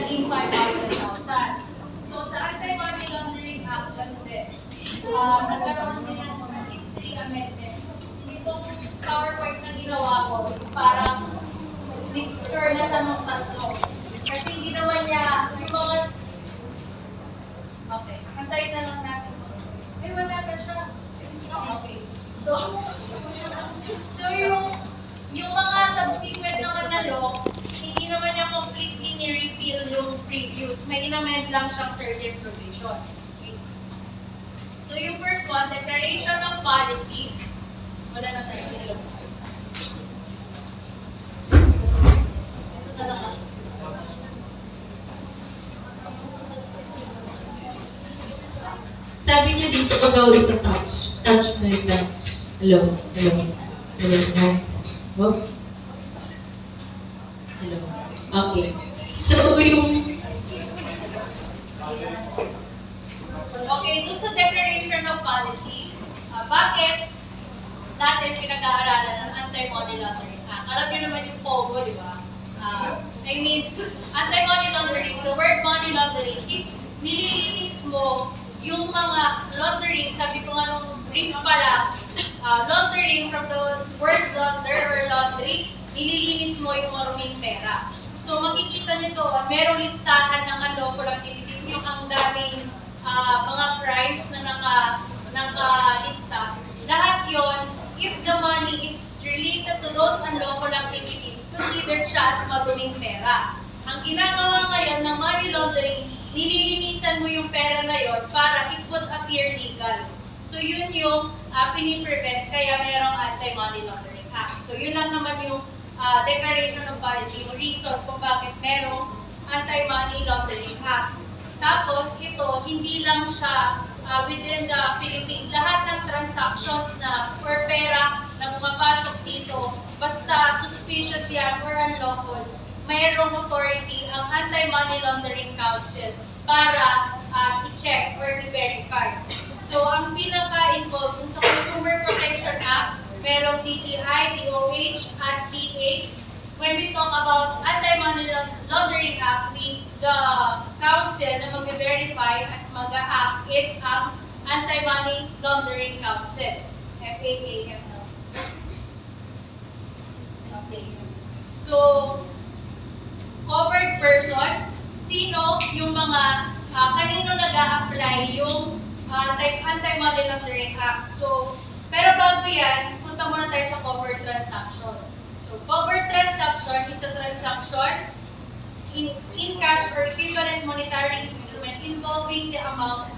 naging 500,000. So sa Anti-Money Laundering Act, ganun din. Nagkaroon din ng history amendments. Itong PowerPoint na ginawa ko is parang mixture na siya ng tatlo. Kasi hindi naman niya, yung mga... Okay, antayin na lang natin. Ay, wala na siya. Okay. So yung mga subsequent naman na law, hindi naman niya completely ni-repeal yung previous. May in-amend lang siyang certain provisions. Okay. So yung first one, declaration of policy. Wala na tayo. Ito sa lang. Sabi niya dito, pag daw ito touch my touch. Hello. Oh. Hello. Okay. So, Okay, dun sa declaration of policy, bakit natin pinag-aaralan ng Anti-Money Laundering Act? Alam niyo naman yung POGO, di ba? Anti-Money Laundering, the word money laundering is nililinis mo yung mga laundering, sabi ko nga nung brief pala, laundering from the word launder or laundry, nililinis mo yung maruming pera. So makikita nyo doon, merong listahan ng unlawful activities, yung ang daming mga crimes na nakalista. Lahat yon, if the money is related to those unlawful activities, considered siya as maduming pera. Ang ginagawa ngayon ng money laundering, nililinisan mo yung pera na yon para it would appear legal. So yun yung piniprevent, kaya merong Anti-Money Laundering Act. So yun lang naman yung declaration of policy, yung reason kung bakit merong Anti-Money Laundering Act. Tapos ito, hindi lang siya within the Philippines. Lahat ng transactions na or pera na pumapasok dito, basta suspicious yan or unlawful, mayroong authority ang Anti-Money Laundering Council para i-check or i-verify. So, ang pinaka-involved sa Consumer Protection Act, merong DTI, DOH, at DA. When we talk about Anti-Money Laundering Act, the council na mag-verify at mag-act is ang Anti-Money Laundering Council, FAAML. Okay. So, covered persons, sino yung mga kanino nag-a-apply yung Anti-Money Laundering Act. So, pero bago yan, punta muna tayo sa covered transaction. So, covered transaction is a transaction in cash or equivalent monetary instrument involving the amount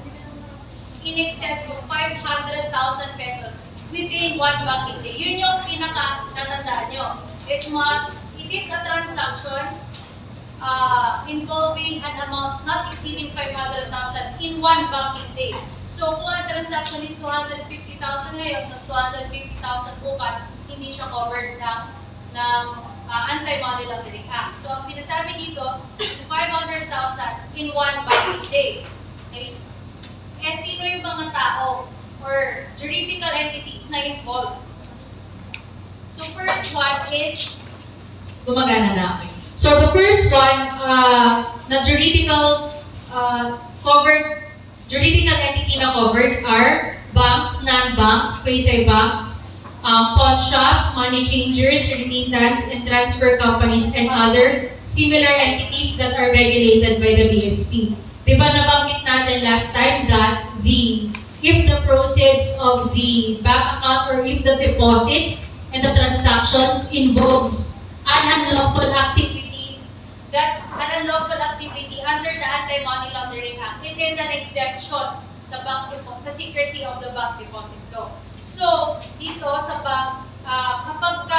in excess of 500,000 pesos within one banking day. Yun yung pinaka-tatandaan nyo. It is a transaction involving an amount not exceeding 500,000 in one banking day. So, kung ang transaction is 250,000 ngayon, plus 250,000 bukas, hindi siya covered ng Anti-Money Laundering Act. So, ang sinasabi dito is 500,000 in one banking day. Okay? Eh, sino yung mga tao or juridical entities na involved? So, first one is gumagana na. So the first one, na juridical entity na covered are banks, non-banks, quasi-banks, pawn shops, money changers, remittance, and transfer companies, and other similar entities that are regulated by the BSP. Diba nabanggit natin last time that if the proceeds of the bank account or if the deposits and the transactions involves an unlawful activity under the Anti-Money Laundering Act, it is an exemption sa secrecy of the bank deposit law. So, dito sa bank, kapag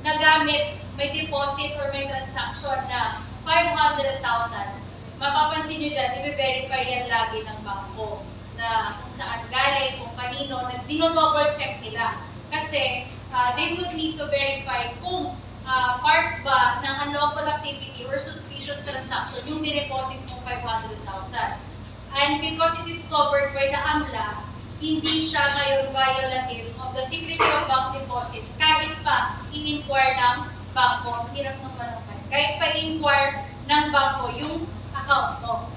nagamit, may deposit or may transaction na 500,000, mapapansin nyo dyan, i-verify yan lagi ng bangko na kung saan galing, kung kanino, dino-double check nila. Kasi they will need to verify kung part ba ng unlawful activity or suspicious transaction yung dineposit mong 500,000. And because it is covered by the AMLA, hindi siya ngayon violative of the secrecy of bank deposit kahit pa i-inquire ng bangko, hirap ng malaman. Kahit pa i-inquire ng bangko yung account mo.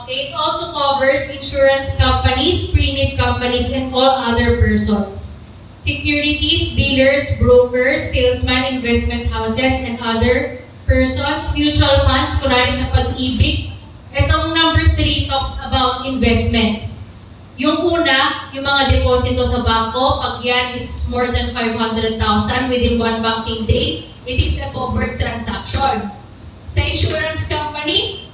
Okay, it also covers insurance companies, pre-need companies, and all other persons. Securities, dealers, brokers, salesmen, investment houses, and other persons, mutual funds, kunwari sa pag-ibig. Itong number 3 talks about investments. Yung una, yung mga deposito sa bangko, pag yan is more than 500,000 within one banking day, it is a covered transaction. Sa insurance companies,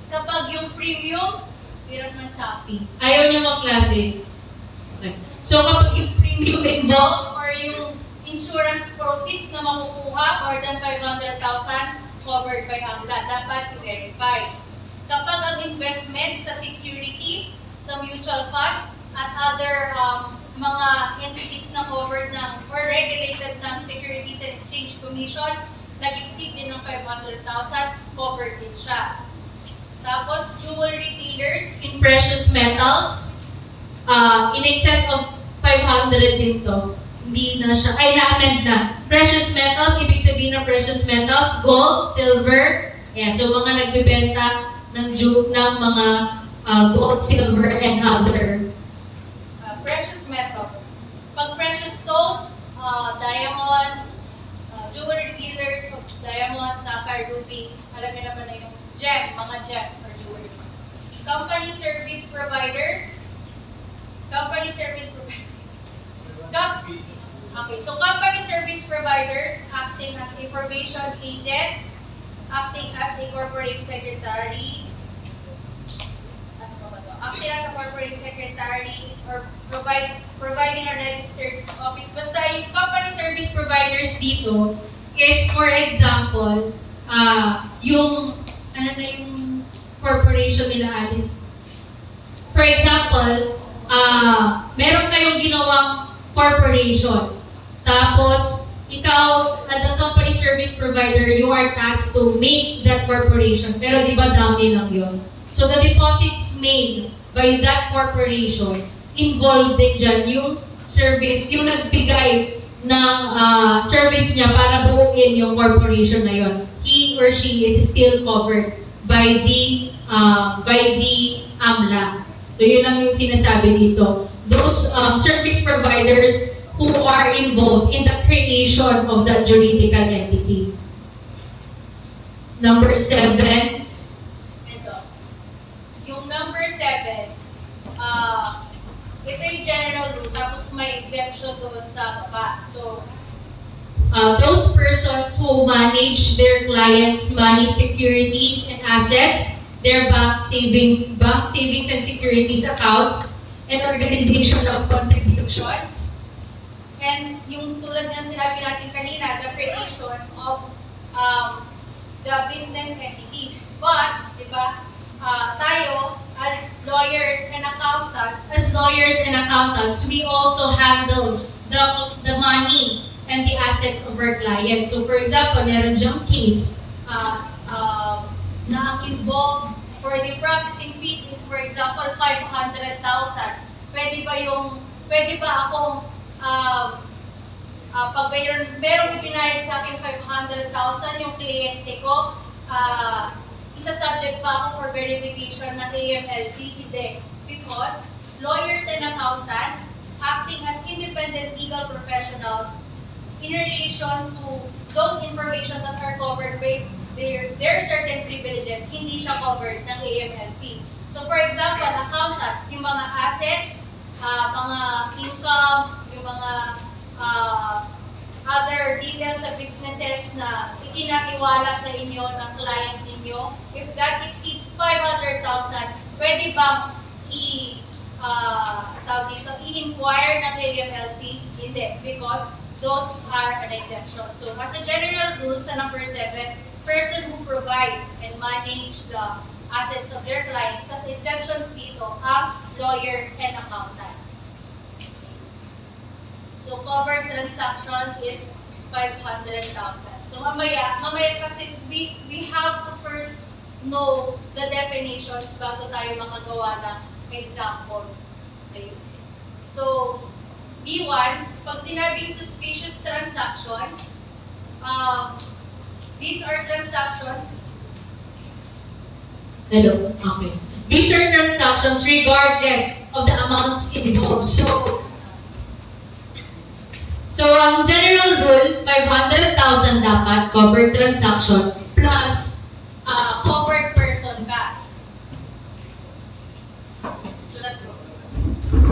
kapag yung premium, hirap ng choppy. Ayaw niya mag-klase. Okay. So kapag yung premium involved or yung insurance proceeds na makukuha more than 500,000 covered by AMLA, dapat i-verify. Kapag ang investment sa securities, sa mutual funds, at other mga entities na covered ng or regulated ng Securities and Exchange Commission, nag-exceed din ng 500,000, covered din siya. Tapos, jewelry dealers in precious metals, in excess of 500 din to. Hindi na siya, na-amend na. Precious metals, ibig sabihin ng precious metals, gold, silver, so mga nagbibenta ng mga gold, silver, and other precious metals. Pag precious stones, diamond, jewelry dealers of diamond, sapphire, ruby, alam niyo naman na yung gem, mga gem or jewelry. Company service providers. Okay, so company service providers acting as information agent, acting as a corporate secretary, acting as a corporate secretary, or providing a registered office. Basta yung company service providers dito is, for example, yung corporation nila, Alice. For example, meron kayong ginawang corporation. Tapos, ikaw, as a company service provider, you are tasked to make that corporation. Pero di ba dami lang yun? So, the deposits made by that corporation, involved din dyan yung service, yung nagbigay ng service niya para buuin yung corporation na yun. He or she is still covered by the AMLA. So, yun lang yung sinasabi dito. Those service providers who are involved in the creation of that juridical entity. Number 7. Ito. Yung number 7, ito yung general rule, tapos may exemption doon sa baba. So, those persons who manage their clients' money, securities, and assets, their bank savings and securities accounts, and organization of contributions. And yung tulad ng sinabi natin kanina, the creation of the business entities. But, di ba, tayo as lawyers and accountants, we also handle the money and the assets of our clients. So, for example, meron diyang case na involved for the processing fees is, for example, 500,000. Pwede ba akong pag merong ipinayad sa akin 500,000 yung kliyente ko, isa-subject pa ako for verification ng AMLC? Hindi. Because lawyers and accountants acting as independent legal professionals in relation to those information that are covered by their certain privileges, hindi siya covered ng AMLC. So for example, accountants, yung mga assets, mga income, yung mga other details sa businesses na ikinatiwala sa inyo ng client ninyo, if that exceeds 500,000, pwede bang i-inquire ng AMLC? Hindi, because those are an exemption. So, as a general rule sa number 7, person who provide and manage the assets of their clients, as exemptions dito, ang lawyer and accountants. So, covered transaction is 500,000. So, mamaya kasi we have to first know the definitions bago tayo makagawa ng example. Okay. So, B1, pag sinabing suspicious transaction, These are transactions. Hello? Okay. These are transactions regardless of the amounts involved. So ang general rule, 500,000 dapat covered transaction plus Covered person ka. Sulat ko.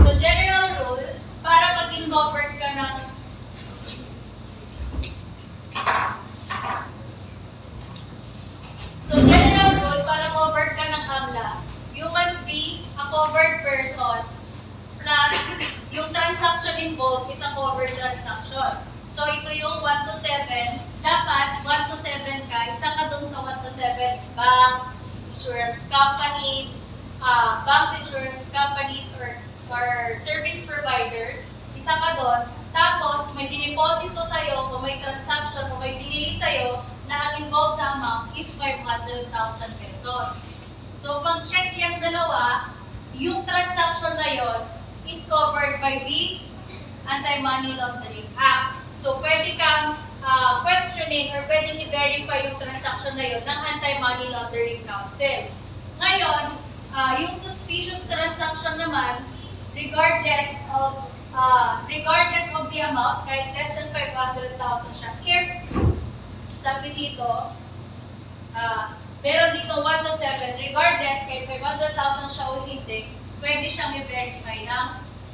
So, general rule, para maging covered ka ng general rule, para covered ka ng AMLA, you must be a covered person plus yung transaction involved is a covered transaction. So, ito yung 1 to 7. Dapat, 1 to 7 ka, isa ka dun sa 1 to 7 banks, insurance companies, or service providers. Isa ka dun. Tapos, may diniposito sa'yo, o may transaction, o may binili sa'yo, na ang involved na amount is 500,000 pesos. So, pag check yung dalawa, yung transaction na yon is covered by the Anti-Money Laundering Act. So, pwede kang questioning or pwedeng i-verify yung transaction na yun ng Anti-Money Laundering Council. Ngayon, yung suspicious transaction naman, regardless of the amount, kahit less than 500,000 siya, if, sabi dito, meron dito 1 to 7, regardless kahit 500,000 siya o hindi, pwede siyang i-verify ng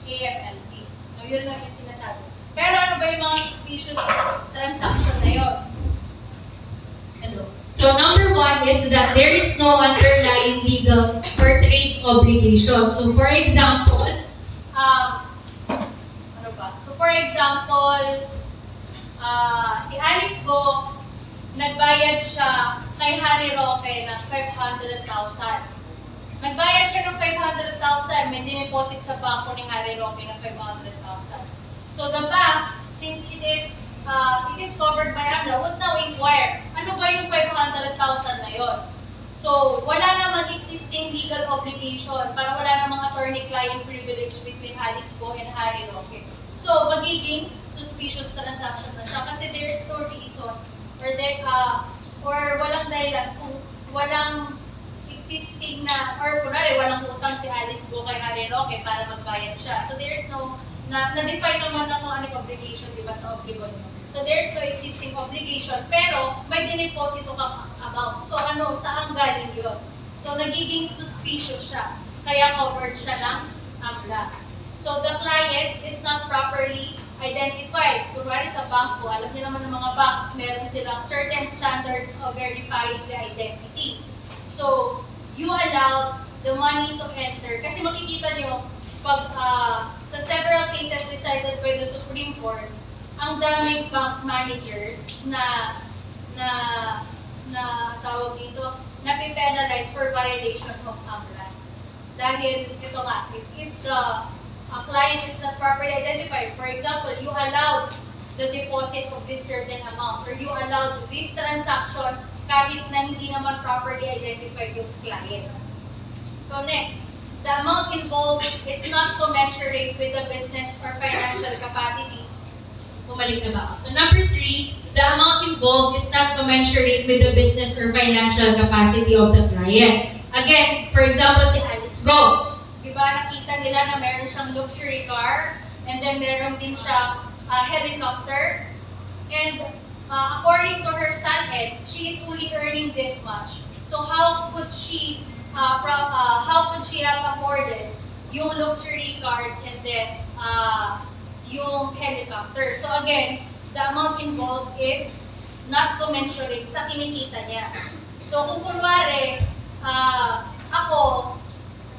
AMLC. So, yun lang yung sinasabi. Pero ano ba yung mga suspicious transaction na yun? Hello. So number 1 is that there is no underlying legal or trade obligation. So for example, Ano ba? So, for example, si Alice Go, nagbayad siya kay Harry Roque ng 500,000. Nagbayad siya ng 500,000, may dineposit sa bangko ni Harry Roque ng 500,000. So the bank, since it is covered by AMLA, would now inquire, ano ba yung 500,000 na yon? So, wala namang existing legal obligation, para wala namang attorney-client privilege between Alice Go and Harry Roque. So, magiging suspicious transaction na siya kasi there's no reason or walang dahilan kung walang existing na, or kunwari, walang utang si Alice Go kay Harry Roque para magbayad siya. So, there's no, na-define naman na kung ano yung obligation, di ba, sa obligon mo. So, there's no existing obligation, pero may diniposito kang amount. So, saan galing yun? So, nagiging suspicious siya. Kaya covered siya ng AMLA. So, the client is not properly identified. Kunwari sa bangko, alam niyo naman ng mga banks, meron silang certain standards of verifying the identity. So, you allow the money to enter. Kasi makikita nyo, pag sa several cases decided by the Supreme Court, ang daming bank managers na tawag dito, na penalize for violation of AMLA. Dahil, ito nga, if the client is not properly identified, for example, you allowed the deposit of this certain amount, or you allowed this transaction kahit na hindi naman properly identified yung client. So next, the amount involved is not commensurate with the business or financial capacity. bumalik na ba ako? So number 3, the amount involved is not commensurate with the business or financial capacity of the client. Again, for example, si Alice Go. Diba nakita nila na meron siyang luxury car, and then meron din siyang helicopter, and according to her son-ed, she is only earning this much. So how could she have afforded yung luxury cars and then yung helicopter? So again, the amount involved is not commensurate sa kinikita niya. So kung kunwari, ako,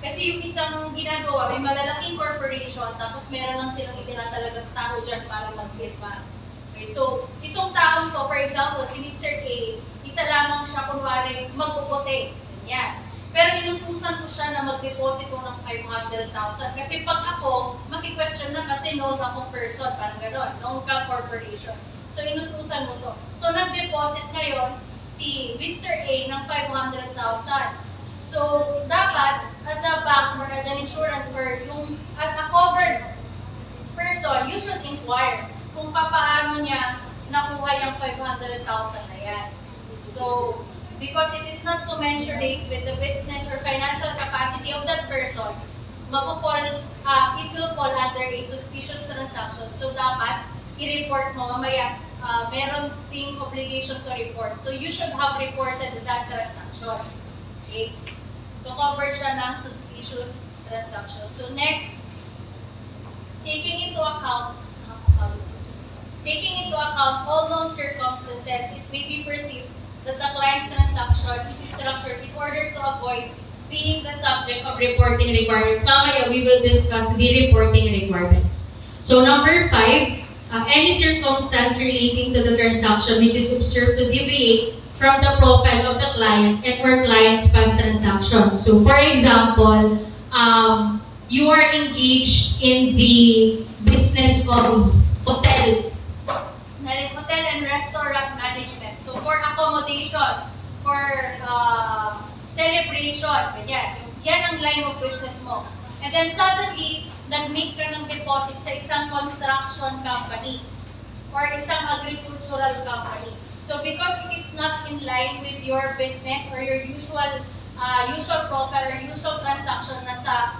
kasi yung isang ginagawa, may malalaking corporation, tapos meron lang silang itinatalagang tao dyan para mag-firma. Okay, so, itong taong to, for example, si Mr. A, isa lamang siya, kunwari, magpuputi. Yan. Pero inutusan ko siya na mag-deposito ng 500,000. Kasi pag ako, maki-question na kasi known akong person, parang gano'n, known ka corporation. So, inutusan mo to. So, nag-deposit ngayon si Mr. A ng 500,000. So, dapat, as a bank or as an insurance or as a covered person, you should inquire kung paano niya nakuha yung 500,000 na yan. So, because it is not commensurate with the business or financial capacity of that person, it will fall under a suspicious transaction. So, dapat i-report mo. Mamaya, meron ding obligation to report. So, you should have reported that transaction. Okay? So, covered siya ng suspicious transaction. So, next, taking into account all known circumstances, it may be perceived that the client's transaction is structured in order to avoid being the subject of reporting requirements. Mamaya, we will discuss the reporting requirements. So, number 5, any circumstance relating to the transaction which is observed to deviate from the profile of the client and or client's past transaction. So, for example, you are engaged in the business of hotel and restaurant management. So, for accommodation, for celebration, ganyan. Yan ang line of business mo. And then suddenly, nag-make ka ng deposit sa isang construction company or isang agricultural company. So, because it is not in line with your business or your usual profile or usual transaction na sa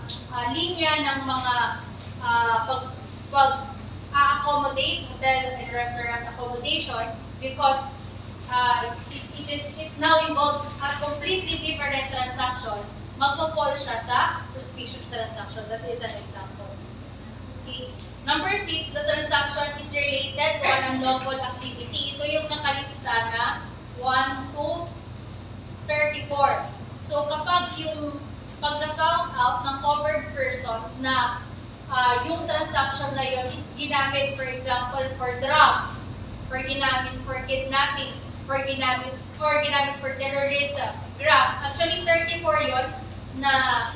linya ng mga accommodate hotel and restaurant accommodation, because it now involves a completely different transaction, magpo-fall siya sa suspicious transaction. That is an example. Okay. Number 6, the transaction is related to an unlawful activity. Ito yung nakalista na 1 to 34. So kapag pag na-found out ng covered person na yung transaction na yun is ginamit, for example, for drugs, for ginamit for kidnapping, for ginamit for terrorism, graft. Actually, 34 yun na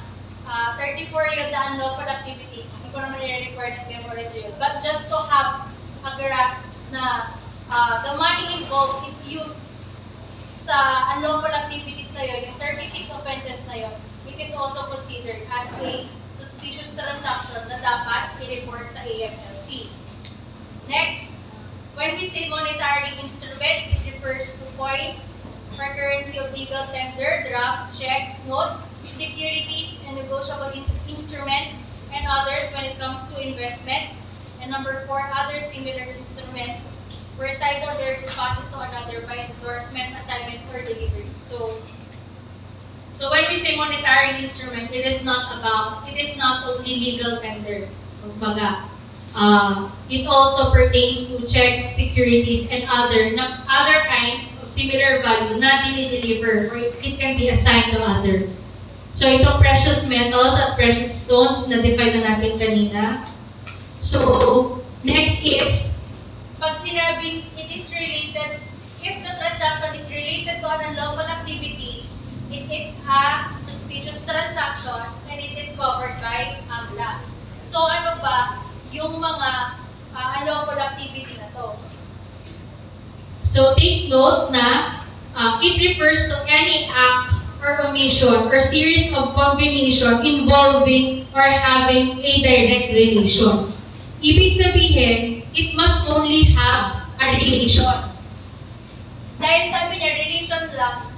34 yun na unlawful activities. Hindi ko naman i-require ng memorize yun. But just to have a grasp na the money involved is used sa unlawful activities na yun, yung 36 offenses na yun, it is also considered as a suspicious transaction na dapat i-report sa AMLC. Next, when we say monetary instrument, it refers to coins or currency of legal tender, drafts, checks, notes, securities, and negotiable instruments, and others when it comes to investments. And number 4, other similar instruments were titled there to passes to another by endorsement, assignment, or delivery. So when we say monetary instrument, it is not only legal tender. Kumbaga, it also pertains to checks, securities, and other kinds of similar value na dinideliver or it can be assigned to others. So itong precious metals at precious stones na define na natin kanina. So next is, pag sinabing it is related, if the transaction is related to an unlawful activity, it is a suspicious transaction and it is covered by AMLA. So ano ba yung mga unlawful activity na to? So take note na it refers to any act or omission or series of combination involving or having a direct relation. Ibig sabihin, it must only have a relation. Dahil sabi niya, relation lang,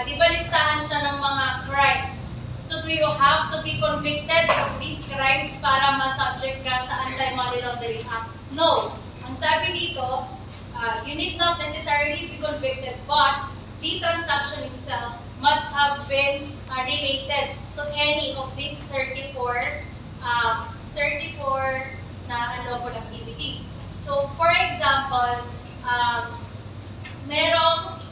di ba listahan siya ng mga crimes? So do you have to be convicted of these crimes para ma-subject ka sa Anti-Money Laundering Act? No. Ang sabi dito, you need not necessarily be convicted, but the transaction itself must have been related to any of these 34 na unlawful activities. So, for example, merong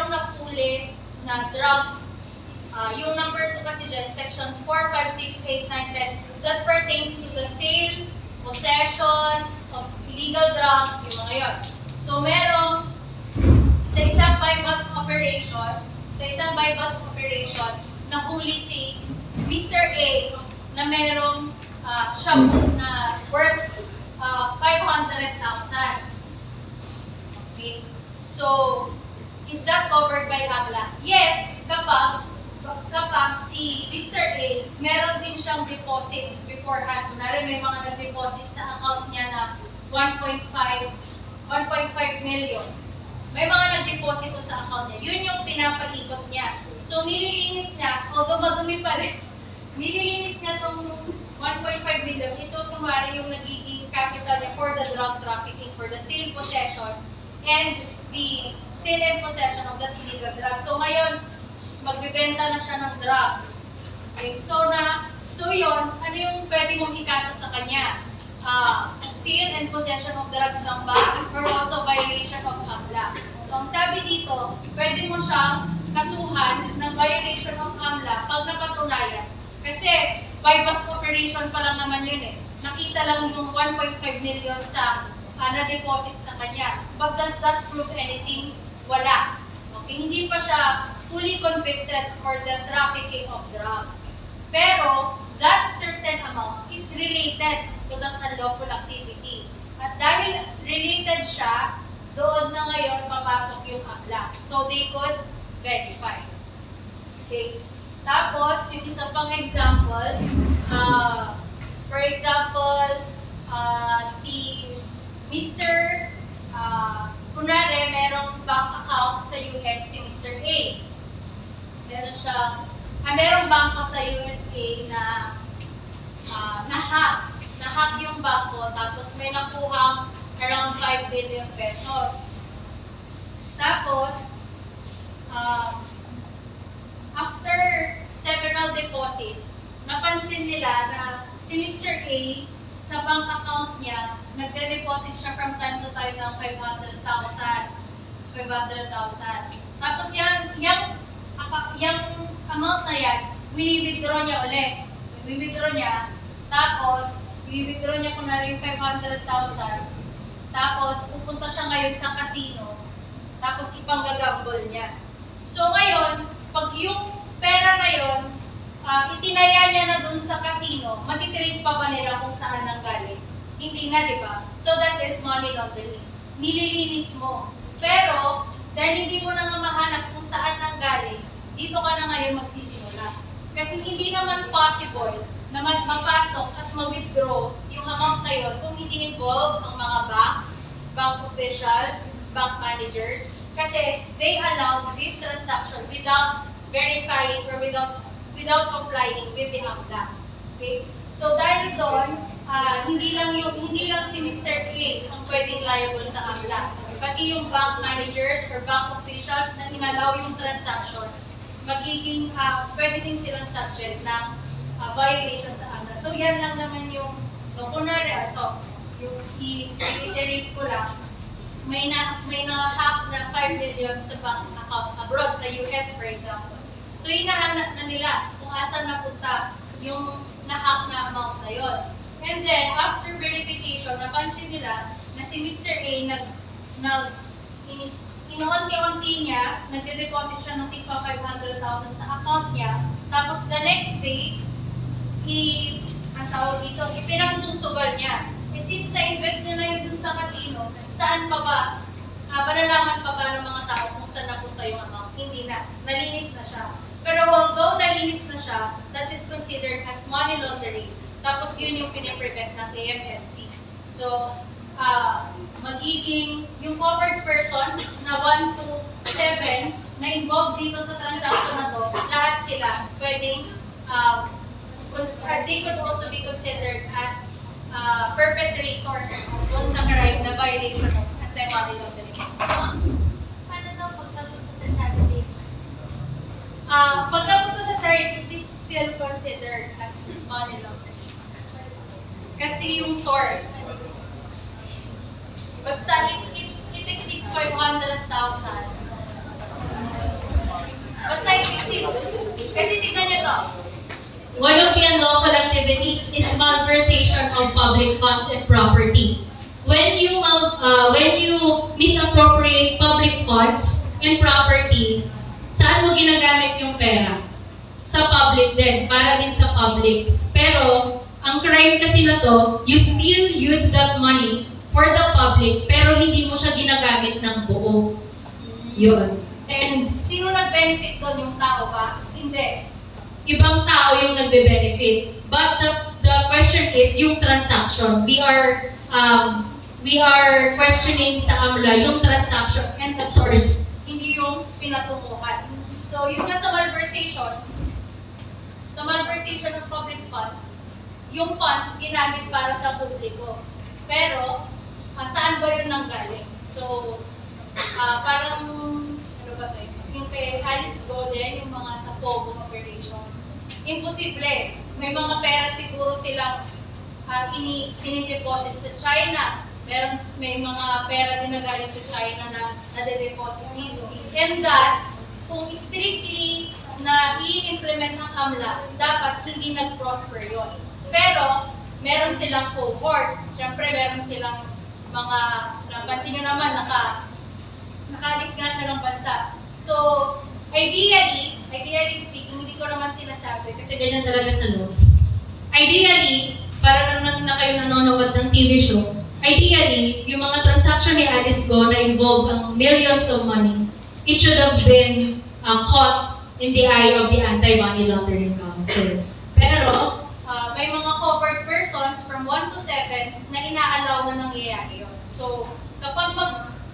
nahuli na drug. Yung number 2 kasi dyan, sections 4, 5, 6, 8, 9, 10, that pertains to the sale, possession of illegal drugs, yung mga yun. So, merong sa isang buy-bust operation, nahuli si Mr. A na merong shabu na worth 500,000. Okay? So, is that covered by AMLA? Yes, kapag si Mr. A, meron din siyang deposits beforehand. Kunwari may mga nag-deposit sa account niya na 1.5 million. may mga nagdeposito sa account niya. Yun yung pinapaikot niya. So, nililinis niya, although madumi pa rin, nililinis niya itong 1.5 million. Ito, kumari yung nagiging capital niya for the drug trafficking, for the sale, possession, and the sale and possession of that illegal drug. So, ngayon, magbibenta na siya ng drugs. Okay, so yun, ano yung pwede mong ikaso sa kanya? Sale and possession of drugs lang ba? Or also violation of AMLA? So, ang sabi dito, pwede mo siyang kasuhan ng violation of AMLA pag napatunayan. Kasi, by bus operation pa lang naman yun eh. Nakita lang yung 1.5 million sa na-deposit sa kanya. But does that prove anything? Wala. Okay, hindi pa siya fully convicted for the trafficking of drugs. Pero, that certain amount is related to that unlawful activity. At dahil related siya, doon na ngayon papasok yung AMLA. So, they could verify. Okay. Tapos, yung isa pang example, for example, si Mr. Kunwari, merong bank account sa US si Mr. A. Merong bangko sa USA na na-hack yung bangko, tapos may nakuhang around 5 billion pesos. Tapos, after several deposits, napansin nila na si Mr. A, sa bank account niya, nagde-deposit siya from time to time ng 500,000. Tapos yung amount na yan, wini-withdraw niya ulit. So, wini-withdraw niya, tapos, i-withdraw niya kunwari yung 500,000, tapos, pupunta siya ngayon sa casino, tapos ipanggagamble niya. So, ngayon, pag yung pera na yun, itinaya niya na dun sa casino, matitrace pa ba nila kung saan nanggaling? Hindi na, di ba? So, that is money laundering. Nililinis mo. Pero, dahil hindi mo na nga mahanap kung saan nanggaling, dito ka na ngayon magsisimula. Kasi hindi naman possible na mapasok at ma-withdraw yung amount na yun kung hindi involved ang mga banks, bank officials, bank managers, kasi they allowed this transaction without verifying or without complying with the AMLA. Okay? So dahil doon, hindi lang si Mr. A ang pwedeng liable sa AMLA. Pati yung bank managers or bank officials na inalaw yung transaction, magiging pwede din silang subject ng violation sa AMLA. So yan lang naman yung, so kunwari ito, yung i-iterate ko lang, may na-hack na 5 million sa bank account abroad, sa US for example. So hinahanap na nila kung asan napunta yung na-hack na amount na yon. And then, after verification, napansin nila na si Mr. A inuunti-unti niya, nagde-deposit siya ng tigpa 500,000 sa account niya, tapos the next day, ipinagsusugal niya. Since na-invest niya na yun dun sa casino, saan pa ba? Malalaman pa ba ng mga tao kung saan napunta yung amount? Hindi na. Nalinis na siya. Pero although nalinis na siya, that is considered as money laundering. Tapos yun yung piniprevent ng AMLC. So, magiging yung covered persons na 1 to 7 na involved dito sa transaction na to, lahat sila pwedeng, they could also be considered as perpetrators doon sa crime na violation of anti-money laundering. Paano daw pagkapunta sa charity? Pag napunta sa charity, it is still considered as money laundering. Kasi yung source, basta it exceeds 500,000. Basta it exceeds. Kasi tignan nyo to. One of the unlawful activities is malversation of public funds and property. When you misappropriate public funds and property, saan mo ginagamit yung pera? Sa public din, para din sa public. Pero, ang crime kasi na to, you still use that money for the public, pero hindi mo siya ginagamit ng buo. Yun. And, sino nag-benefit doon? Yung tao ba? Hindi. Ibang tao yung nagbe-benefit. But the question is yung transaction. We are questioning sa AMLA yung transaction and the source, hindi yung pinatunguhan. So, yung nasa malversation ng public funds, yung funds ginamit para sa publiko. Pero, saan ba yun nanggaling? So, parang, ano ba ito? Yung kay Alice Go din, yung mga sa POGO operations. Imposible. May mga pera siguro silang tinideposit sa China. May mga pera din na galing sa China na nade-deposit dito. And that, kung strictly na i-implement ng AMLA, dapat hindi nag-prosper yun. Pero, meron silang cohorts. Siyempre, meron silang mga, napansin nyo naman, nakaalis nga siya ng bansa. So, ideally speaking, hindi ko naman sinasabi kasi ganyan talaga sa law. Ideally, para naman na kayo nanonood ng TV show, ideally, yung mga transaction ni Alice Go na involve ang millions of money, it should have been caught in the eye of the Anti-Money Laundering Council. Pero, may mga covered persons from 1 to 7 na inaalaw na nangyayari yun. So, kapag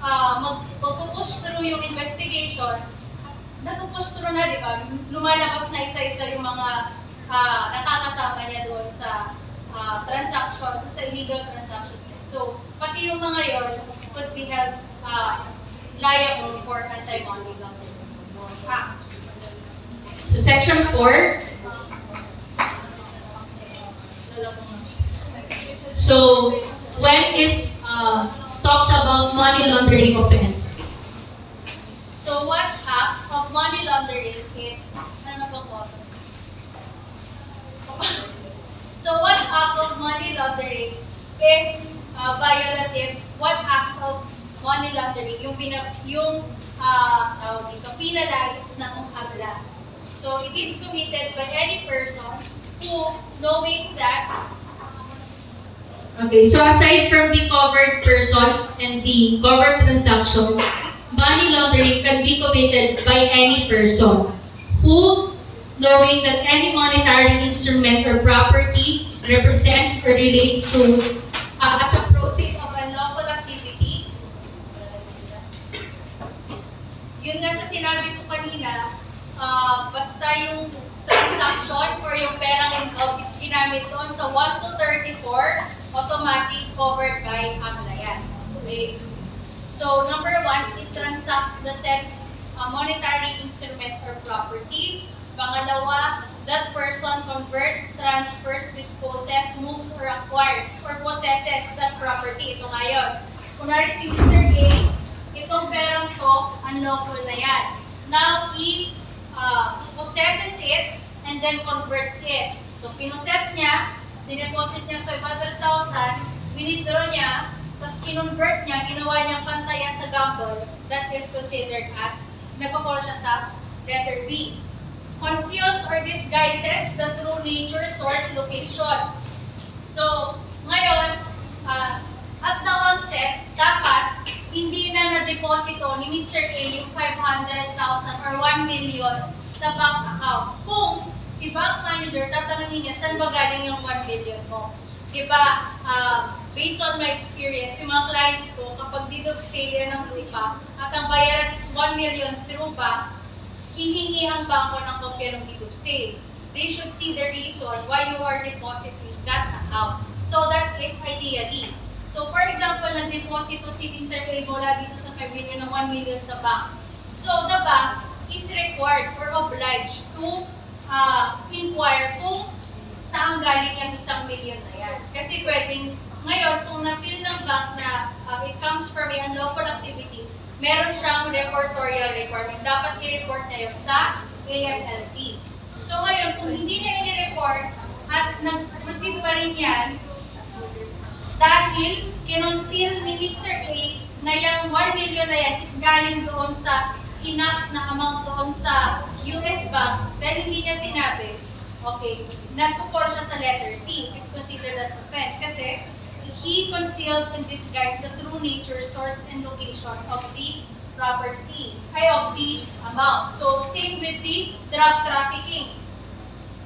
magpupush through yung investigation, napupush through na, di ba? Lumalabas na isa-isa yung mga nakakasama niya doon sa transaction, sa illegal transaction. So, pati yung mga yon could be held liable for anti-money laundering. So, Section 4. So, when is talks about money laundering offense? So, what act of money laundering is, ano ba po? So, what act of money laundering is violative? What act of money laundering yung tawag dito, penalized ng AMLA? So, it is committed by any person who, knowing that. Okay, so aside from the covered persons and the covered transaction, money laundering can be committed by any person who, knowing that any monetary instrument or property represents or relates to as a proceed of unlawful activity. Yun nga sa sinabi ko kanina, basta yung transaction or yung perang involved is ginamit doon sa 1 to 34, automatic covered by AMLA yan. Okay? So, number 1, it transacts the said monetary instrument or property. Pangalawa, that person converts, transfers, disposes, moves, or acquires, or possesses that property. Ito nga yun. Kunwari si Mr. A, itong perang to, unlawful na yan. Now, he possesses it and then converts it. So, pinossess niya, dineposit niya sa 500,000, withdraw niya, tapos kinonvert niya, ginawa niyang pantayan sa gamble, that is considered as, nagpa-follow siya sa letter B. Conceals or disguises the true nature, source, location. So, ngayon, at the onset, dapat hindi na na-deposito ni Mr. A yung 500,000 or 1 million sa bank account. Kung si bank manager, tatanungin niya, saan ba galing yung 1 million mo? Diba, based on my experience, yung mga clients ko, kapag deduct sale yan ng lupa, at ang bayaran is 1 million through banks, hihingi ang bangko ng kopya ng deduct sale. They should see the reason why you are depositing that account. So that is ideally. So for example, nag-deposito si Mr. A mula dito sa 5 million ng 1 million sa bank. So the bank is required or obliged to inquire kung saan galing ang 1 million na yan. Kasi pwedeng, ngayon, kung na-feel ng bank na it comes from a unlawful activity, meron siyang reportorial requirement. Dapat i-report na yun sa AMLC. So ngayon, kung hindi niya i-report at nag-proceed pa rin yan, dahil kinonceal ni Mr. A na yung 1 million na yan is galing doon sa hinak na amount doon sa US Bank, dahil hindi niya sinabi, okay, nagpo-fall siya sa letter C, is considered as offense kasi he concealed and disguised the true nature, source, and location of the property, of the amount. So, same with the drug trafficking.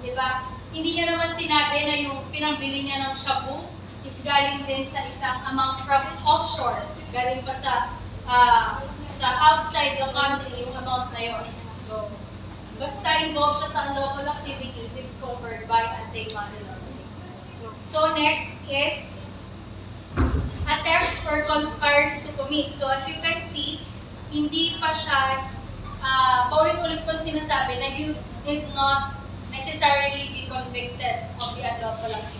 Diba? Hindi niya naman sinabi na yung pinambili niya ng shabu is galing din sa isang amount from offshore. Galing pa sa sa outside the country yung amount na yun. So, basta involved siya sa unlawful activity, it is covered by anti-money laundering. So, next is attempts or conspires to commit. So, as you can see, hindi pa siya, paulit-ulit ko sinasabi na you did not necessarily be convicted of the unlawful activity.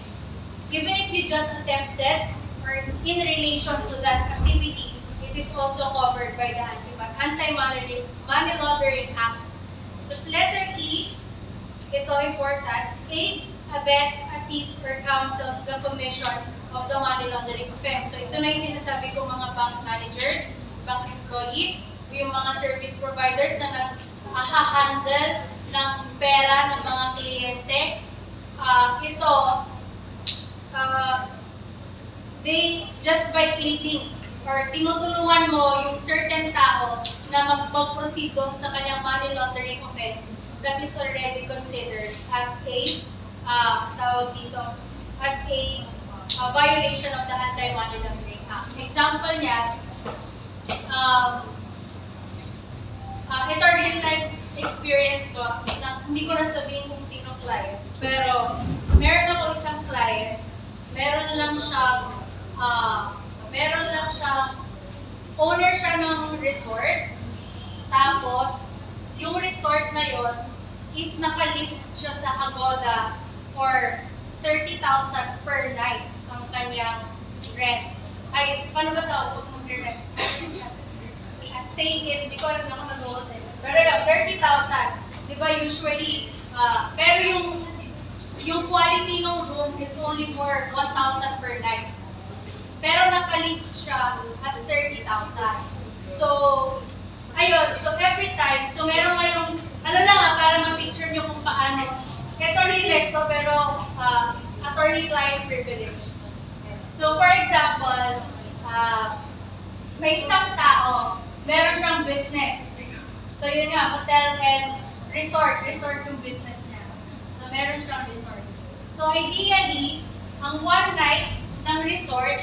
Even if you just attempted or in relation to that activity, it is also covered by the Anti-Money Laundering Act. Tapos letter E, ito important, aids, abets, assists, or counsels the commission of the money laundering offense. So ito na yung sinasabi ko mga bank managers, bank employees, yung mga service providers na nag-handle ng pera ng mga kliyente. They just by aiding or tinutulungan mo yung certain tao na mag-proceed doon sa kanyang money laundering offense, that is already considered as a violation of the Anti-Money Laundering Act. Example niyan, ito real life experience ko, na hindi ko na sabihin kung sino client, pero meron ako isang client, meron lang siyang owner siya ng resort, tapos yung resort na yon is nakalist siya sa Agoda for 30,000 per night ang kanyang rent. Ay, paano ba tawag pag mag-rent? Stay in, hindi ko alam na kung mag-hotel. Pero yung 30,000, di ba usually, pero yung quality ng room is only for 1,000 per night. Pero nakalist siya as 30,000. So, ayun, so every time, so meron ngayong, para ma-picture nyo kung paano. Ito relate ko, pero attorney-client privilege. So, for example, may isang tao, meron siyang business. So, yun nga, hotel and resort yung business niya. So, meron siyang resort. So, ideally, ang one night ng resort,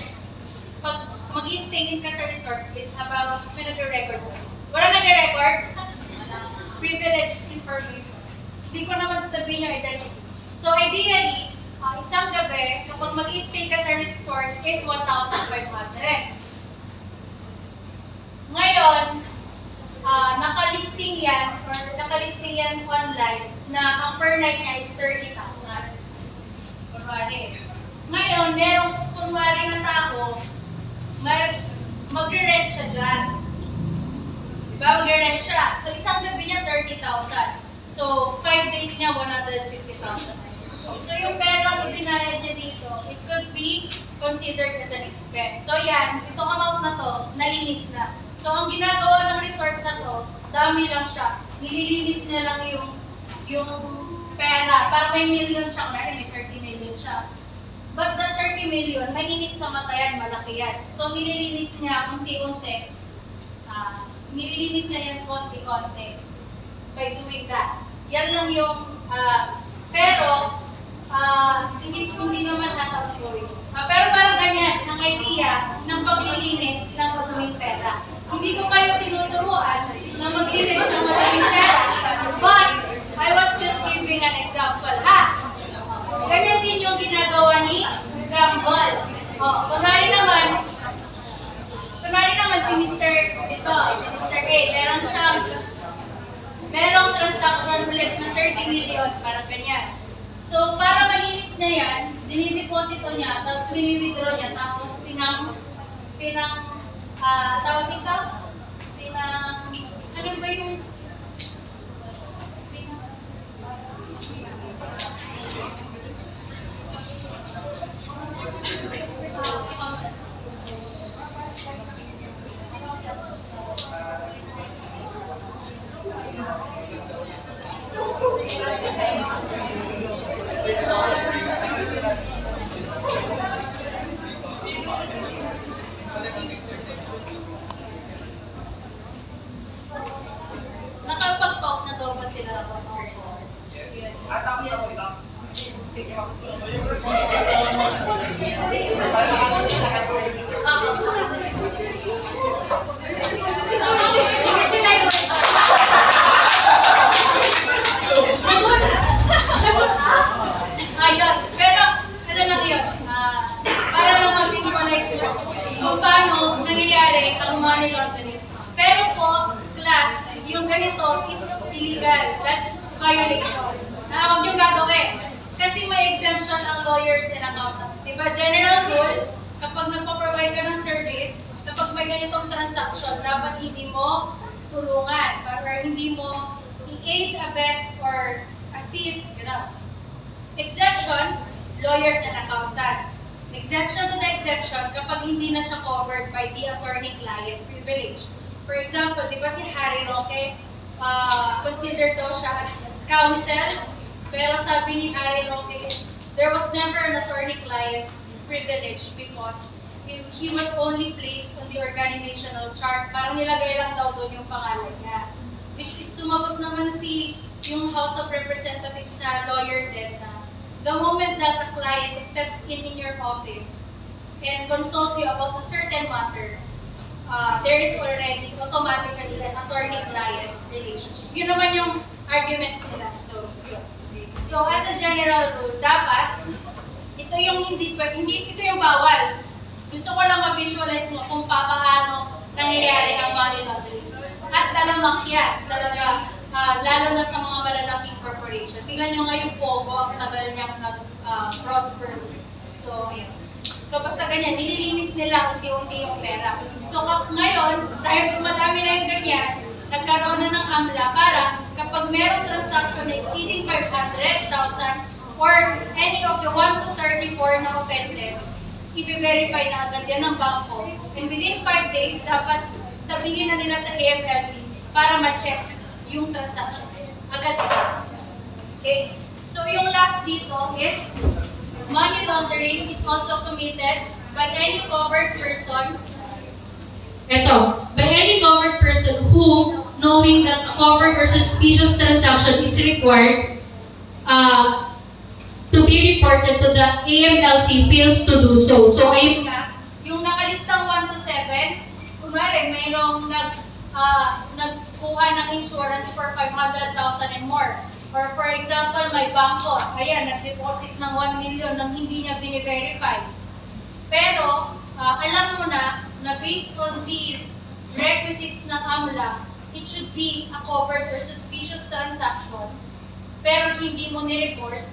pag mag-i-stay ka sa resort is about, may nag-record mo. Wala nag-record? Privileged information. Hindi ko naman sasabihin yung identity. So ideally, isang gabi, kapag mag-i-stay ka sa resort is 1,500. Ngayon, nakalisting yan online na ang per night niya is 30,000. Kunwari. Ngayon, merong kunwari na tao, magre-rent siya dyan. Diba? Magre-rent siya. So, isang gabi niya, 30,000. So, 5 days niya, 150,000. So, yung pera na binayad niya dito, it could be considered as an expense. So, yan, itong amount na to, nalinis na. So, ang ginagawa ng resort na to, dami lang siya. Nililinis niya lang yung pera. Para may million siya, may 30 million siya. But the 30 million, mainit sa mata yan, malaki yan. So, nililinis niya unti-unti. Nililinis niya yan konti-konti by doing that. Yan lang yung, pero, hindi naman natatuloy. Pero parang ganyan, ang idea ng paglilinis ng maduming pera. Hindi ko kayo tinuturuan na maglinis ng maduming pera. But, I was just giving an example. Ganyan din yung ginagawa ni Gamble. Kunwari naman si Mr. A, merong transaction ulit na 30 million, parang ganyan. So, para malinis na yan, dinideposito niya, tapos wini-withdraw niya, tapos tawag dito? Ano ba yung nakapag-talk na daw ba sila about sa resort? Yes. So, ganito is illegal. That's violation. Huwag yung gagawin. Kasi may exemption ang lawyers and accountants. Diba? General rule, kapag nagpa-provide ka ng service, kapag may ganitong transaction, dapat hindi mo tulungan or hindi mo i-aid, abet, or assist. Gano'n. Exception, lawyers and accountants. Exemption to the exception kapag hindi na siya covered by the attorney-client privilege. For example, di ba si Harry Roque, considered daw siya as counsel, pero sabi ni Harry Roque is, there was never an attorney-client privilege because he was only placed on the organizational chart. Parang nilagay lang daw doon yung pangalan niya. Which is sumagot naman si yung House of Representatives na lawyer din na the moment that a client steps in your office and consults you about a certain matter, there is already automatically an attorney-client relationship. Yun naman yung arguments nila. So, yun. So, as a general rule, dapat, ito yung ito yung bawal. Gusto ko lang ma-visualize mo kung paano nangyayari ang money laundering. At talamak yan, talaga, lalo na sa mga malalaking corporation. Tingnan nyo nga yung Pogo, ang tagal niyang nag-prosper. So, yun. So, basta ganyan, nililinis nila unti-unti yung pera. So, ngayon, dahil dumadami na yung ganyan, nagkaroon na ng AMLA para kapag merong transaction na exceeding 500,000 or any of the 1 to 34 na offenses, i-verify na agad yan ng bangko. And within 5 days, dapat sabihin na nila sa AMLC para ma-check yung transaction. Agad-agad. Okay? So, yung last dito is money laundering is also committed by any covered person. Ito, by any covered person who, knowing that a covered or suspicious transaction is required to be reported to the AMLC, fails to do so. So, ayun nga, yung nakalistang 1 to 7, kunwari, mayroong nagkuha ng insurance for 500,000 and more. Or for example, may bangko, ayan, nag-deposit ng 1 million nang hindi niya bine-verify. Pero, alam mo na based on the requisites ng AMLA, it should be a covered or suspicious transaction, pero hindi mo ni-report.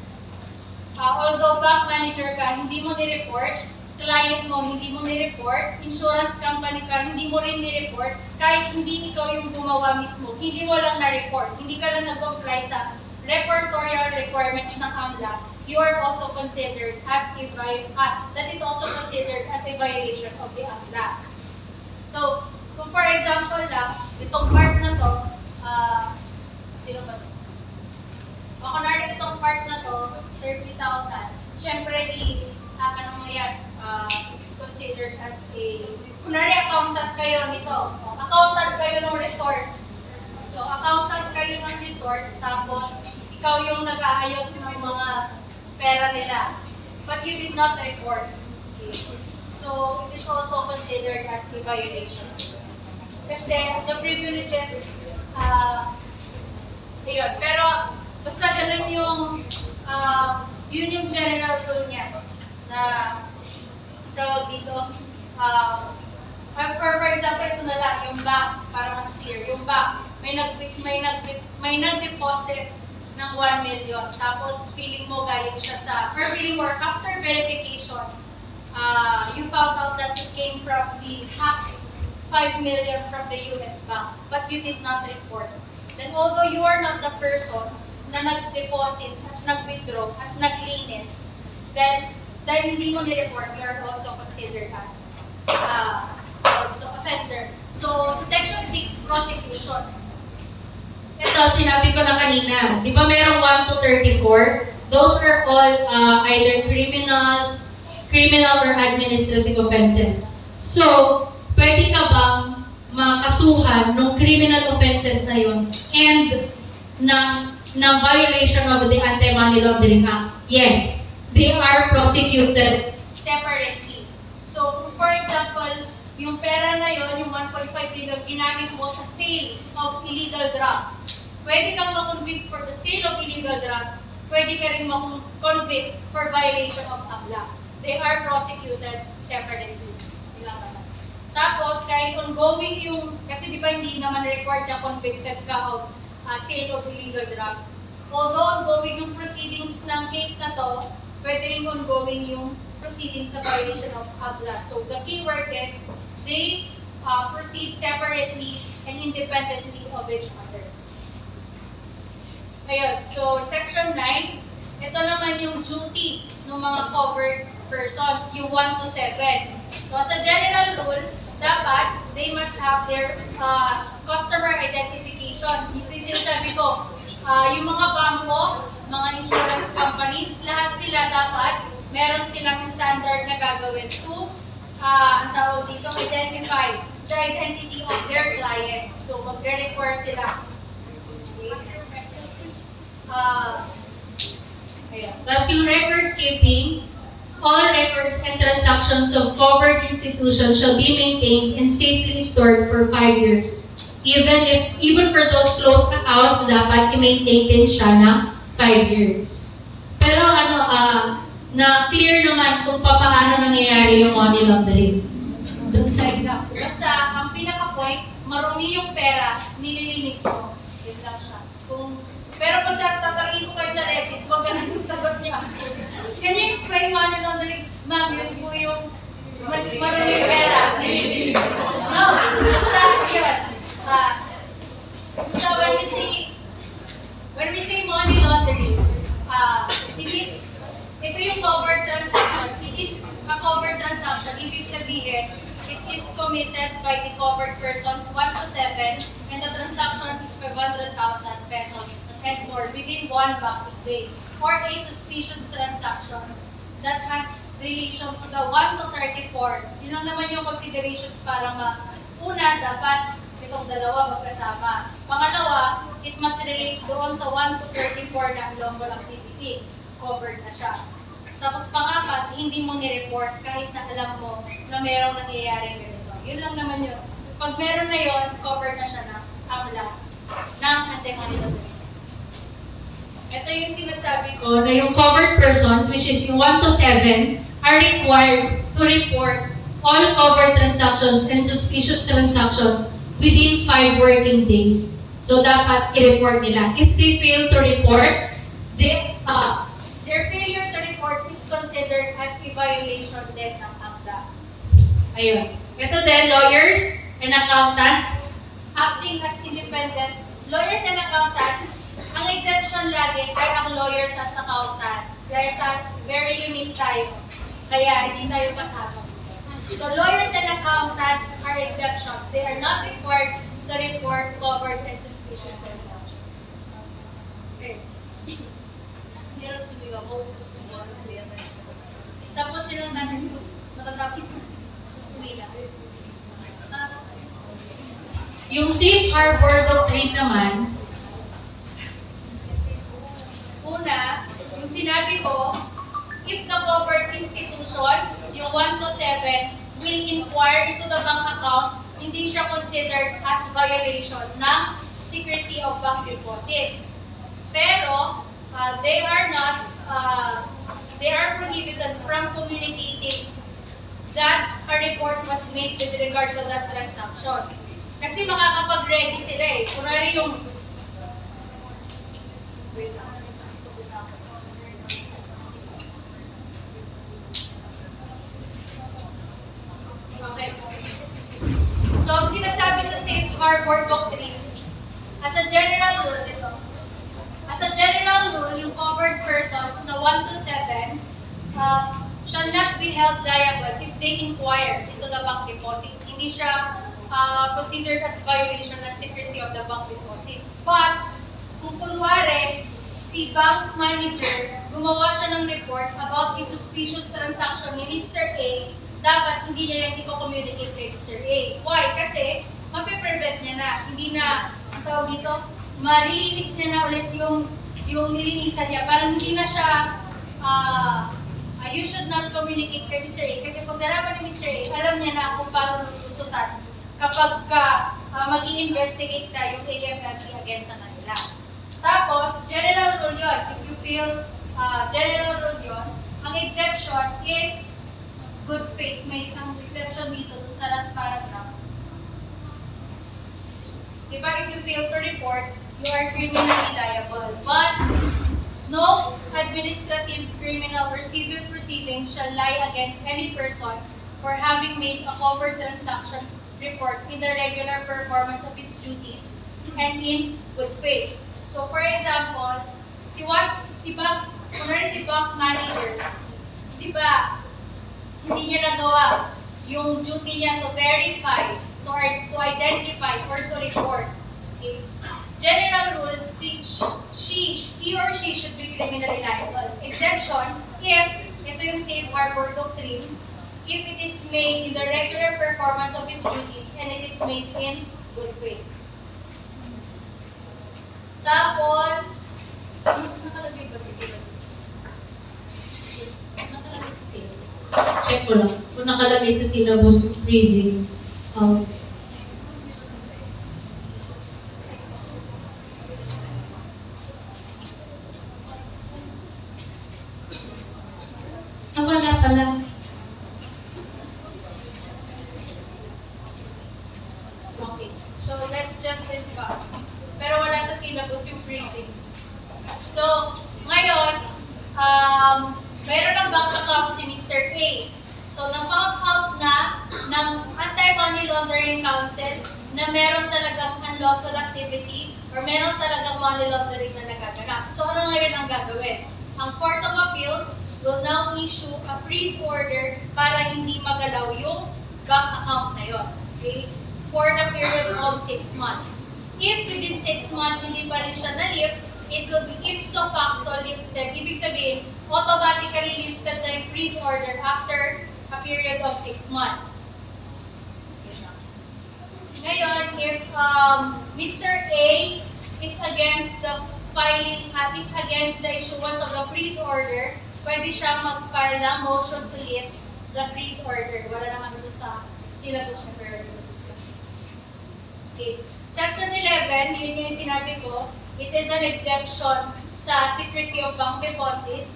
Although bank manager ka, hindi mo ni-report, client mo, hindi mo ni-report, insurance company ka, hindi mo rin ni-report, kahit hindi ikaw yung gumawa mismo, hindi mo lang na-report, hindi ka lang nag-apply sa reportorial requirements ng AMLA, you are also considered as that is also considered as a violation of the AMLA. So, kung for example lang, itong part na to, sino ba to? Kunwari itong part na to, 30,000, syempre ano mo yan, it is considered as kunwari accountant kayo nito, accountant kayo ng resort. So, accountant kayo ng resort, tapos ikaw yung nag-aayos ng mga pera nila. But you did not report. Okay. So, it is also considered as a violation. Kasi the privileges, ayun. Pero, basta ganun yun yung general rule niya. Na, tawag dito, or for example, ito na lang, yung bank, para mas clear. Yung bank, may nag-deposit ng 1 million. Tapos, feeling mo galing siya feeling mo, after verification, you found out that it came from the hacked 5 million from the US bank, but you did not report. Then, although you are not the person na nag-deposit, at nag-withdraw, at naglinis, then, dahil hindi mo ni-report, you are also considered as the offender. So, sa Section 6, prosecution. Ito, sinabi ko na kanina. Di ba merong 1 to 34? Those are all either criminal or administrative offenses. So, pwede ka bang makasuhan ng criminal offenses na yun and ng violation of the Anti-Money Laundering Act? Yes, they are prosecuted separately. So, for example, yung pera na yun, yung 1.5 billion, ginamit mo sa sale of illegal drugs. Pwede kang makonvict for the sale of illegal drugs. Pwede ka rin makonvict for violation of AMLA. They are prosecuted separately. Tapos, kahit ongoing yung, kasi di ba hindi naman required na convicted ka of sale of illegal drugs. Although ongoing yung proceedings ng case na to, pwede rin ongoing yung proceedings sa violation of ABLA. So, the key word is, they proceed separately and independently of each other. Ayun, so section 9, ito naman yung duty ng mga covered persons, yung 1 to 7. So as a general rule, dapat they must have their customer identification. Ito yung sinasabi ko, yung mga bangko, mga insurance companies, lahat sila dapat meron silang standard na gagawin to ang tawag dito, identify the identity of their clients. So magre-require sila. Thus, yung record keeping, all records and transactions of covered institutions shall be maintained and safely stored for 5 years. Even for those closed accounts, dapat i-maintain din siya ng 5 years. Pero na clear naman kung paano nangyayari yung money laundering. Doon sa example. Basta, ang pinaka-point, marumi yung pera, nililinis mo. Yun lang siya. Pero pag tatanungin ko kayo sa receipt, wag ganun yung sagot niya. Can you explain money laundering? Ma'am, yun po yung marumi yung pera. No, basta yun. Basta when we say money laundering, ito yung covered transaction. It is a covered transaction. Ibig sabihin, it is committed by the covered persons 1 to 7 and the transaction is 500,000 pesos and more within 1 banking day. Or a suspicious transactions that has relation to the 1 to 34. Yun lang naman yung considerations para una, dapat itong dalawa magkasama. Pangalawa, it must relate doon sa 1 to 34 na unlawful activity. Covered na siya. Tapos pangapat, hindi mo ni-report kahit na alam mo na merong nangyayaring ganito. Yun lang naman yun. Pag meron na yun, covered na siya ng AMLA, ng anti-money laundering. Ito yung sinasabi ko na yung covered persons, which is yung 1 to 7, are required to report all covered transactions and suspicious transactions within 5 working days. So dapat i-report nila. If they fail to report, their failure to report is considered as a violation din ng AMLA. Ayun. Ito din, lawyers and accountants acting as independent. Lawyers and accountants, ang exemption lagi ay ang lawyers at accountants. Dahil very unique tayo. Kaya hindi tayo kasama. So lawyers and accountants are exceptions. They are not required to report covered and suspicious transactions. Okay. Hindi lang sumigaw mo. Tapos silang natin matatapos na. Tapos umila. Yung safe harbor doctrine naman, una, yung sinabi ko, if the covered institutions, yung 1 to 7, will inquire into the bank account, hindi siya considered as violation ng secrecy of bank deposits. Pero, they are prohibited from communicating that a report was made with regard to that transaction. Kasi makakapag-ready sila eh. Kunwari yung okay. So, ang sinasabi sa safe harbor doctrine, as a general rule, yung covered persons na 1 to 7 shall not be held liable if they inquire into the bank deposits. Hindi siya considered as violation ng secrecy of the bank deposits. But, kung kunwari, si bank manager, gumawa siya ng report about a suspicious transaction ni Mr. A, dapat hindi niya yung i-communicate kay Mr. A. Why? Kasi, mapiprevent niya na. Hindi na, ang tawag dito, malilinis niya na ulit yung nilinisan niya. Parang hindi na siya, you should not communicate kay Mr. A. Kasi pag nalaman ni Mr. A, alam niya na kung paano lusutan kapag mag-i-investigate na yung AFSC against sa kanila. Tapos, general rule yun. If you feel general rule yun, ang exception is good faith, may isang exception dito dun sa last paragraph. Diba, if you fail to report, you are criminally liable. But, no administrative, criminal, or civil proceedings shall lie against any person for having made a covered transaction report in the regular performance of his duties and in good faith. So, for example, si bank manager, di ba, hindi niya nagawa yung duty niya to verify, to identify, or to report. Okay? General rule, he or she should be criminally liable. Exception, if, ito yung safe harbor doctrine, if it is made in the regular performance of his duties and it is made in good faith. Tapos, nakalagay ba sa syllabus? Nakalagay sa syllabus. Check ko lang. Kung nakalagay sa syllabus freezing. Wala pala. Okay. So, let's just discuss. Pero wala sa syllabus yung freezing. So, ngayon, mayroon ng bank account si Mr. A. So, na-found out na ng Anti-Money Laundering Council na meron talagang unlawful activity or meron talagang money laundering na nagaganap. So, ano ngayon ang gagawin? Ang Court of Appeals will now issue a freeze order para hindi magalaw yung bank account na yun. Okay? For the period of 6 months. If within 6 months hindi pa rin siya na-lift, it will be ipso facto lifted. Ibig sabihin, automatically lifted na yung freeze order after a period of 6 months. Ngayon, if Mr. A is against the filing, is against the issuance of the freeze order, pwede siyang mag-file ng motion to lift the freeze order. Wala naman ito sa syllabus na pero discuss. Okay. Section 11, yun yung sinabi ko, it is an exemption sa Secrecy of Bank Deposit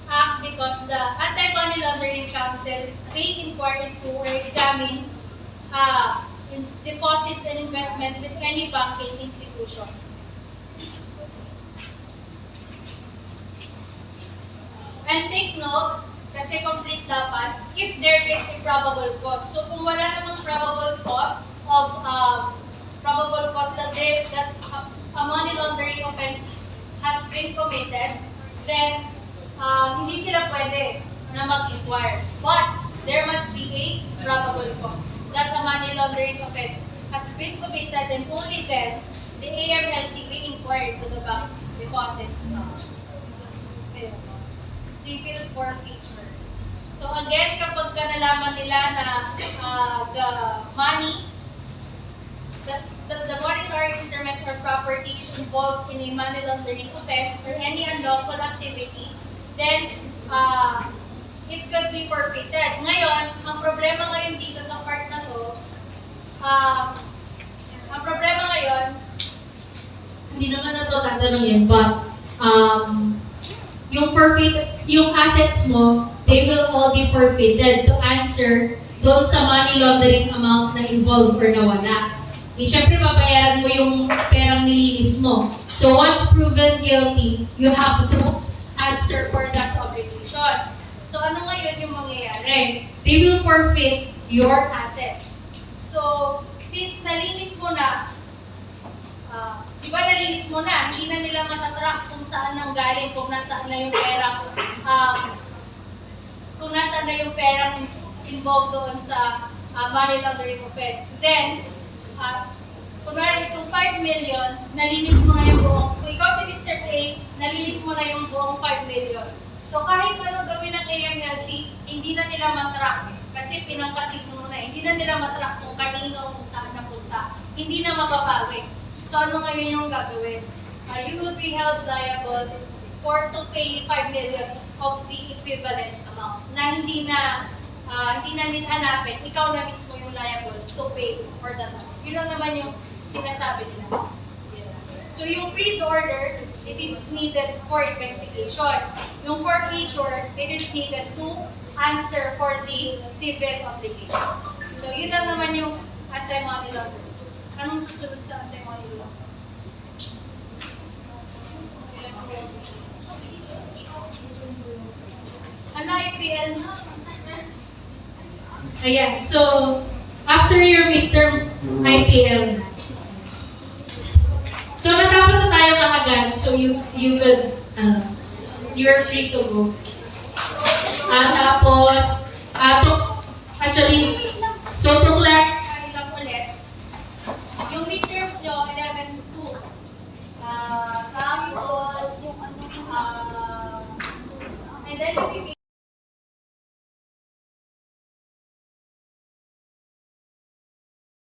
Act because the Anti-Money Laundering Council may inquire into or examine in deposits and investment with any banking institutions. And take note, kasi complete dapat, if there is a probable cause. So kung wala namang probable cause that a money laundering offense has been committed, then hindi sila pwede na mag-inquire. But there must be a probable cause that a money laundering offense has been committed, and only then the AMLC may inquire to the bank deposit. Civil forfeiture. So again, kapag nalaman nila na the monetary instrument or property is involved in a money laundering offense or any unlawful activity, then it could be forfeited. Ngayon, ang problema ngayon dito sa part na to, ang problema ngayon, Hindi naman na ito tatanungin, but yung assets mo, they will all be forfeited to answer doon sa money laundering amount na involved or nawala. Siyempre, babayaran mo yung perang nilinis mo. So, once proven guilty, you have to answer for that obligation. so ano ngayon yung mangyayari? They will forfeit your assets. So, since nalinis mo na, di ba nalinis mo na, hindi na nila matatrack kung saan nang galing, kung nasaan na yung pera, kung nasaan na yung pera involved doon sa money laundering offense. Then, kunwari kung 5 million, nalinis mo na yung buong, kung ikaw si Mr. A, nalinis mo na yung buong 5 million. So kahit ano gawin ng AMLC, hindi na nila matrack kasi pinangkasin mo na, hindi na nila matrack kung kanino, kung saan napunta. Hindi na mababawi. So ano ngayon yung gagawin? You will be held liable to pay 5 million of the equivalent amount na hindi na hanapin. Ikaw na mismo yung liable to pay for that amount. Yun lang naman yung sinasabi nila. So yung freeze order, it is needed for investigation. Yung forfeiture, it is needed to answer for the civic obligation. So, yun lang naman yung anti-money laundering. Anong susunod sa anti-money laundering? Ano, IPL na? Ayan, so, after your midterms, IPL na. So, natapos na tayo kaagad, so you're free to go. Tapos, so to clarify lang ulit, Yung midterms nyo, 11-2. Tapos, and then,